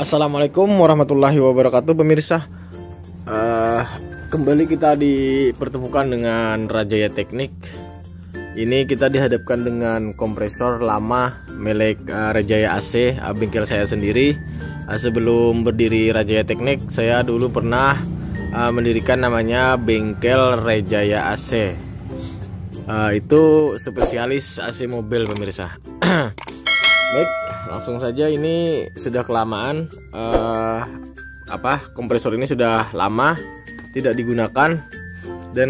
Assalamualaikum warahmatullahi wabarakatuh pemirsa. Kembali kita dipertemukan dengan Rajaya Teknik. Ini kita dihadapkan dengan kompresor lama milik Rajaya AC, bengkel saya sendiri. Sebelum berdiri Rajaya Teknik, saya dulu pernah mendirikan namanya bengkel Rajaya AC. Itu spesialis AC mobil pemirsa. Baik, langsung saja. Ini sudah kelamaan, kompresor ini sudah lama tidak digunakan, dan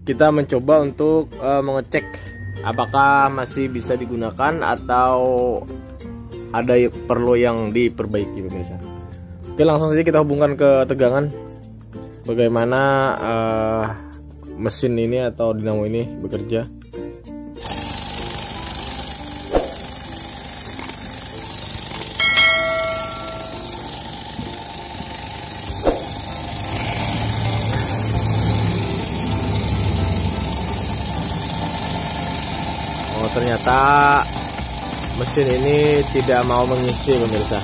kita mencoba untuk mengecek apakah masih bisa digunakan atau ada perlu yang diperbaiki pemirsa. Oke, langsung saja kita hubungkan ke tegangan bagaimana mesin ini atau dinamo ini bekerja. Ternyata mesin ini tidak mau mengisi pemirsa.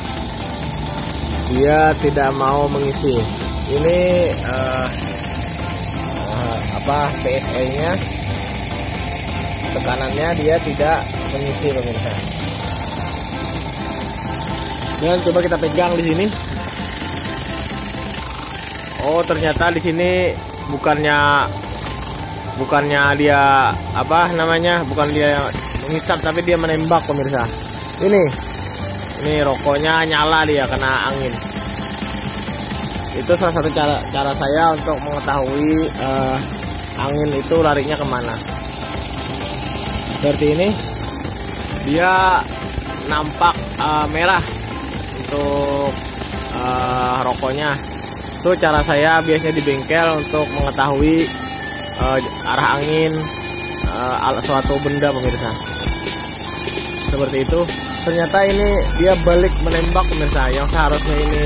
Dia tidak mau mengisi. Ini PSI nya, tekanannya dia tidak mengisi pemirsa. Dan coba kita pegang di sini. Oh, ternyata di sini bukannya dia bukan dia mengisap, tapi dia menembak pemirsa. Ini rokoknya nyala, dia kena angin. Itu salah satu cara saya untuk mengetahui angin itu larinya kemana. Seperti ini, dia nampak merah untuk rokoknya. Itu cara saya biasanya di bengkel untuk mengetahui arah angin suatu benda pemirsa. Seperti itu. Ternyata ini dia balik menembak pemirsa. Yang seharusnya ini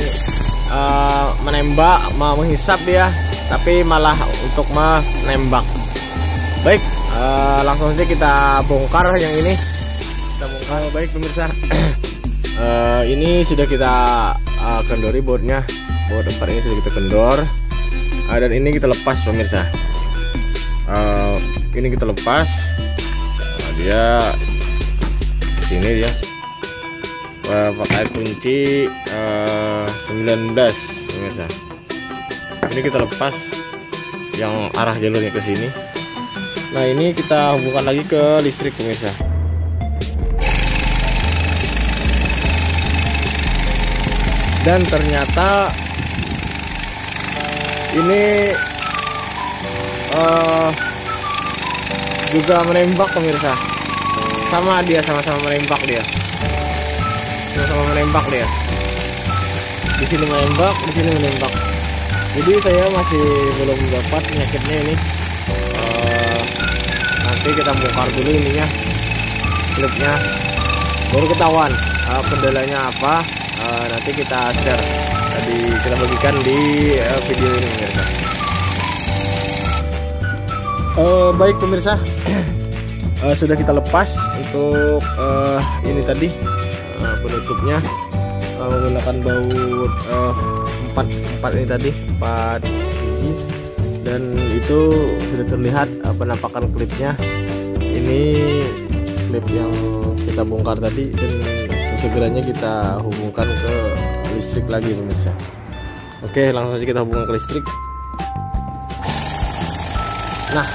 menembak, menghisap dia, tapi malah untuk menembak. Baik, langsung saja kita bongkar yang ini. Kita bongkar. Baik pemirsa. Ini sudah kita kendori bautnya. Baut 4 ini sudah kita kendor. Dan ini kita lepas pemirsa. Ini kita lepas. Dia sini dia pakai kunci 19 pemirsa. Ini kita lepas yang arah jalurnya ke sini. Nah, ini kita hubungkan lagi ke listrik pemirsa. Dan ternyata ini juga menembak pemirsa. Sama menembak dia. Sama menembak dia. Di sini menembak, di sini menembak. Jadi saya masih belum dapat penyakitnya ini. Nanti kita bongkar dulu ininya, klipnya, baru ketahuan kendalanya apa. Nanti kita share, kita bagikan di video ini pemirsa. Baik pemirsa, sudah kita lepas untuk ini tadi penutupnya menggunakan baut 4 ini tadi, 4 biji, dan itu sudah terlihat penampakan klipnya. Ini klip yang kita bongkar tadi, dan segeranya kita hubungkan ke listrik lagi pemirsa. Oke, langsung saja kita hubungkan ke listrik. Nah,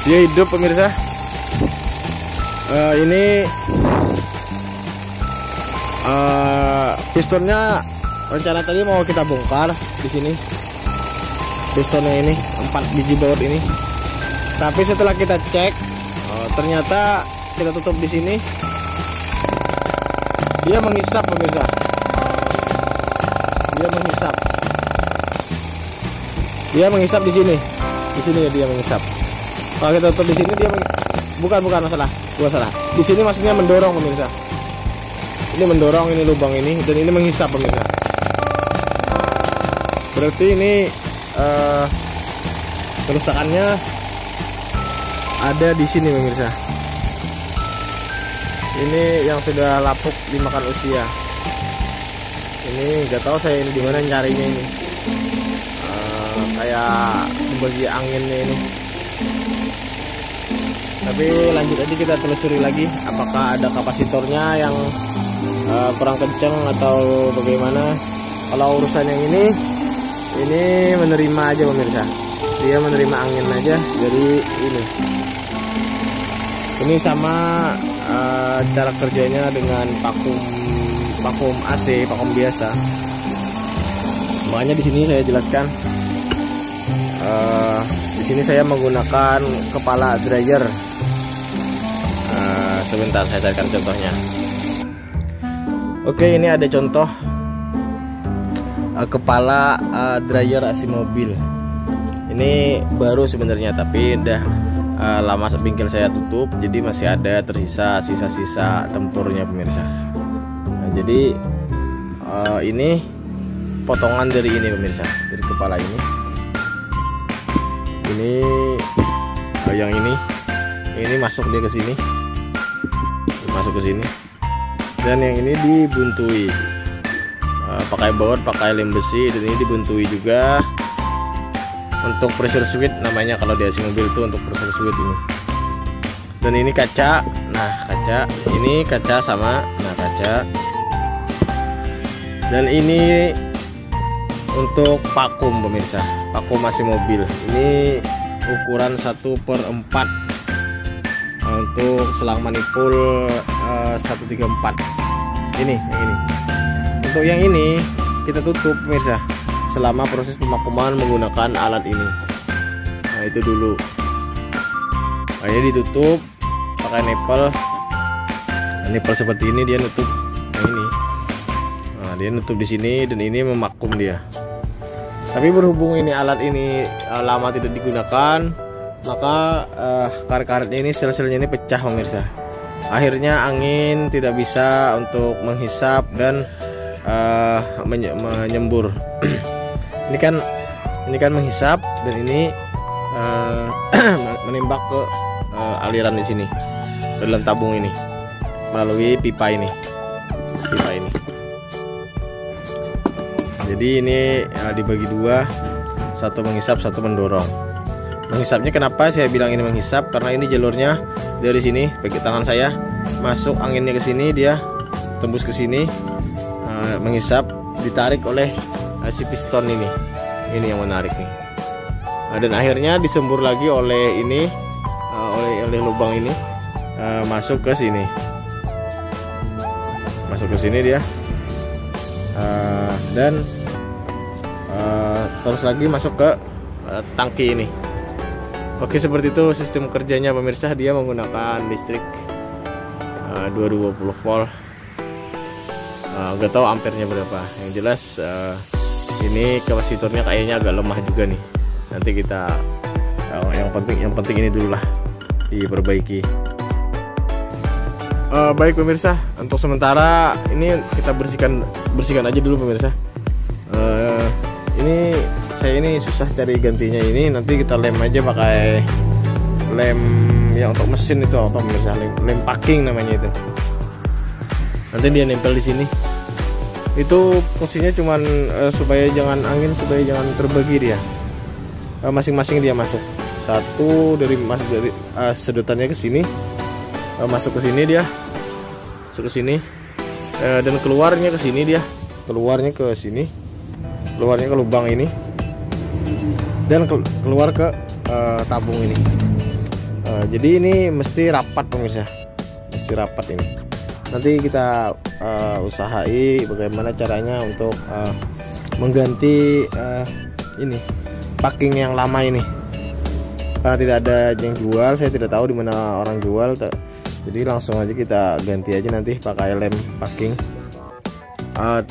dia hidup pemirsa. Ini pistonnya rencana tadi mau kita bongkar di sini. Pistonnya ini 4 biji baut ini. Tapi setelah kita cek, ternyata kita tutup di sini. Dia menghisap pemirsa. Dia menghisap di sini. Di sini ya dia menghisap. Kalau kita tutup di sini dia bukan masalah. Gua salah. Di sini maksudnya mendorong pemirsa. Ini mendorong, ini lubang ini, dan ini menghisap pemirsa. Berarti ini kerusakannya ada di sini pemirsa. Ini yang sudah lapuk dimakan usia. Ini nggak tahu saya ini gimana nyarinya ini. Kayak bagi anginnya ini. Tapi lanjut aja, kita telusuri lagi apakah ada kapasitornya yang kurang kenceng atau bagaimana. Kalau urusan yang ini menerima aja pemirsa, dia menerima angin aja. Jadi ini sama cara kerjanya dengan vakum AC, vakum biasa. Makanya di sini saya jelaskan. Di sini saya menggunakan kepala dryer. Sebentar saya carikan contohnya. Oke, ini ada contoh kepala dryer AC mobil. Ini baru sebenarnya, tapi udah lama bengkel saya tutup, jadi masih ada tersisa sisa-sisa tempurnya pemirsa. Nah, jadi ini potongan dari ini pemirsa, dari kepala ini. Yang ini masuk dia ke sini, masuk ke sini, dan yang ini dibuntui pakai baut, pakai lem besi, dan ini dibuntui juga untuk pressure switch namanya kalau di AC mobil itu, untuk pressure switch ini. Dan ini kaca, ini kaca sama, kaca. Dan ini untuk vakum pemirsa, vakum AC mobil. Ini ukuran 1/4 untuk selang manifold 134. Ini yang ini. Untuk yang ini kita tutup pemirsa selama proses pemakuman menggunakan alat ini. Nah, itu dulu. Nah, ini ditutup pakai nipel seperti ini, dia nutup yang ini. Nah, dia nutup di sini dan ini memakum dia. Tapi berhubung ini alat ini lama tidak digunakan, maka karet-karetnya ini, sel-selnya ini pecah pemirsa. Akhirnya angin tidak bisa untuk menghisap dan menyembur. Ini kan menghisap, dan ini menembak ke aliran di sini, ke dalam tabung ini melalui pipa ini. Jadi ini dibagi dua, satu menghisap, satu mendorong. Menghisapnya kenapa saya bilang ini menghisap? Karena ini jalurnya dari sini, bagi tangan saya masuk anginnya ke sini, dia tembus ke sini, menghisap, ditarik oleh si piston ini yang menarik nih. Dan akhirnya disembur lagi oleh ini, oleh lubang ini, masuk ke sini, dia, dan terus lagi masuk ke tangki ini. Oke, seperti itu sistem kerjanya pemirsa. Dia menggunakan listrik 220 volt. Gak tahu ampernya berapa. Yang jelas ini kapasitornya kayaknya agak lemah juga nih. Nanti kita yang penting ini dulu lah diperbaiki. Baik pemirsa, untuk sementara ini kita bersihkan aja dulu pemirsa. Ini saya susah cari gantinya ini. Nanti kita lem aja pakai lem yang untuk mesin itu, apa pemirsa, lem packing namanya itu. Nanti dia nempel di sini. Itu fungsinya cuman supaya jangan terbagi dia. Masing-masing dia masuk. Satu dari sedotannya ke sini, masuk ke sini dia, masuk ke sini, dan keluarnya ke sini dia, keluarnya ke lubang ini, dan keluar ke tabung ini. Jadi ini mesti rapat pemirsa, mesti rapat ini. Nanti kita usahai bagaimana caranya untuk mengganti ini packing yang lama ini. Tidak ada yang jual, saya tidak tahu di mana orang jual, jadi langsung aja kita ganti aja nanti pakai lem packing.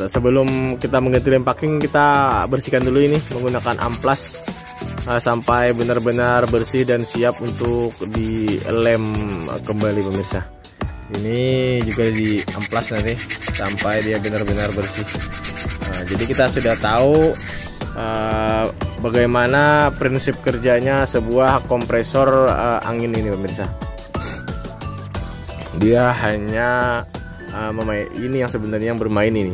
Sebelum kita mengganti lem packing, kita bersihkan dulu ini menggunakan amplas sampai benar-benar bersih dan siap untuk dilem kembali pemirsa. Ini juga di amplas nanti sampai dia benar-benar bersih. Jadi kita sudah tahu bagaimana prinsip kerjanya sebuah kompresor angin ini pemirsa. Dia hanya ini yang sebenarnya yang bermain ini.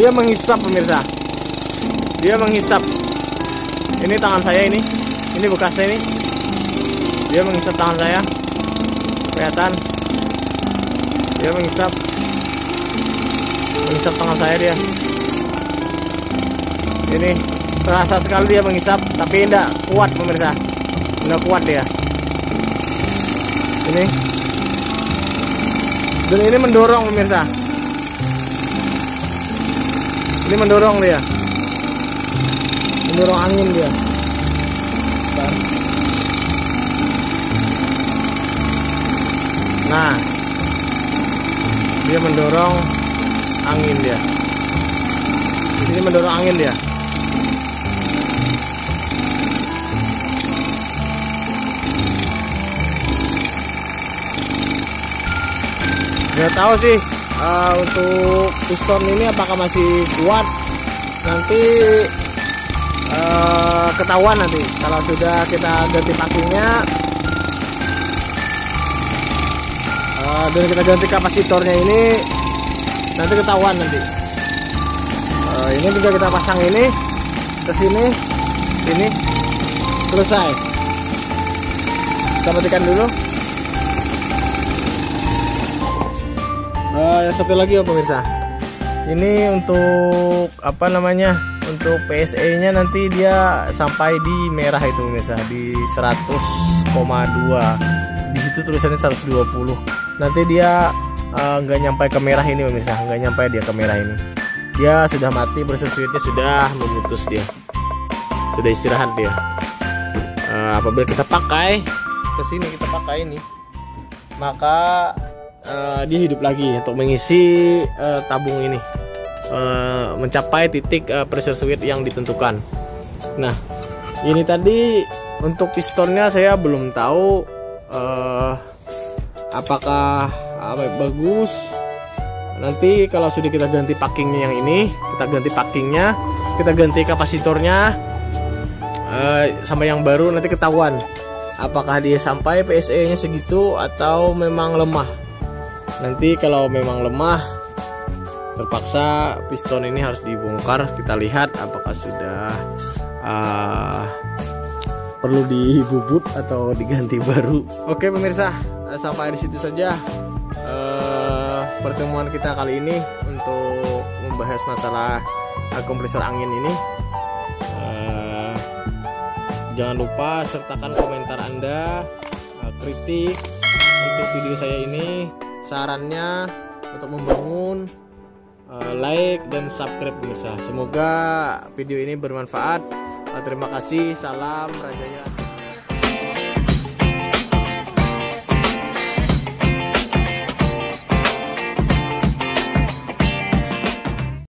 Dia menghisap pemirsa. Dia menghisap. Ini tangan saya ini. Ini bekasnya ini. Dia menghisap tangan saya. Kelihatan. Dia menghisap. Menghisap tangan saya dia. Ini terasa sekali dia menghisap, tapi tidak kuat pemirsa. Tidak kuat dia. Ini. Dan ini mendorong pemirsa. Ini mendorong dia. Mendorong angin dia. Bentar. Nah, dia mendorong angin dia. Ini mendorong angin dia. Nggak tahu sih untuk piston ini apakah masih kuat. Nanti ketahuan nanti kalau sudah kita ganti packingnya dan kita ganti kapasitornya ini, nanti ketahuan nanti. Ini juga kita pasang ini ke sini, ini selesai. Kita matikan dulu. Yang satu lagi ya pemirsa, ini untuk apa namanya, untuk PSE nya nanti dia sampai di merah itu pemirsa, di 100,2. Di situ tulisannya 120. Nanti dia nggak nyampe ke merah ini pemirsa, nggak nyampe dia ke merah ini. Dia sudah mati, pressure switch-nya sudah memutus dia, sudah istirahat dia. Apabila kita pakai ke sini, kita pakai ini, maka dia hidup lagi untuk mengisi tabung ini, mencapai titik pressure switch yang ditentukan. Nah, ini tadi untuk pistonnya saya belum tahu apakah bagus. Nanti kalau sudah kita ganti packingnya yang ini, kita ganti packingnya, kita ganti kapasitornya sama yang baru, nanti ketahuan apakah dia sampai PSE nya segitu atau memang lemah. Nanti kalau memang lemah, terpaksa piston ini harus dibongkar. Kita lihat apakah sudah perlu dibubut atau diganti baru. Oke pemirsa, sampai di situ saja pertemuan kita kali ini untuk membahas masalah kompresor angin ini. Jangan lupa sertakan komentar Anda, kritik untuk video saya ini, sarannya untuk membangun, like dan subscribe pemirsa. Semoga video ini bermanfaat. Terima kasih. Salam Rajaya.